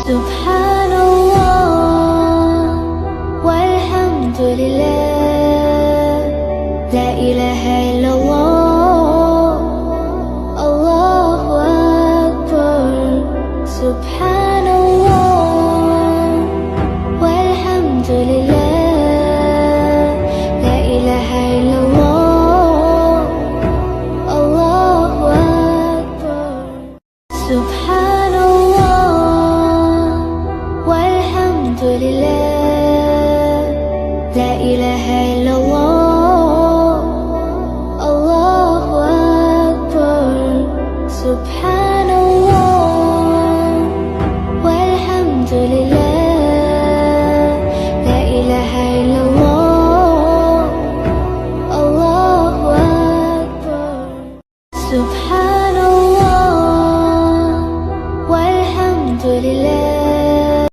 سبحان الله والحمد لله، لا إله إلا الله، الله أكبر. سبحان الله والحمد لله، لا إله إلا الله، الله أكبر. سبحان الله والحمد لله، لا إله إلا الله، الله أكبر. سبحان الله والحمد لله.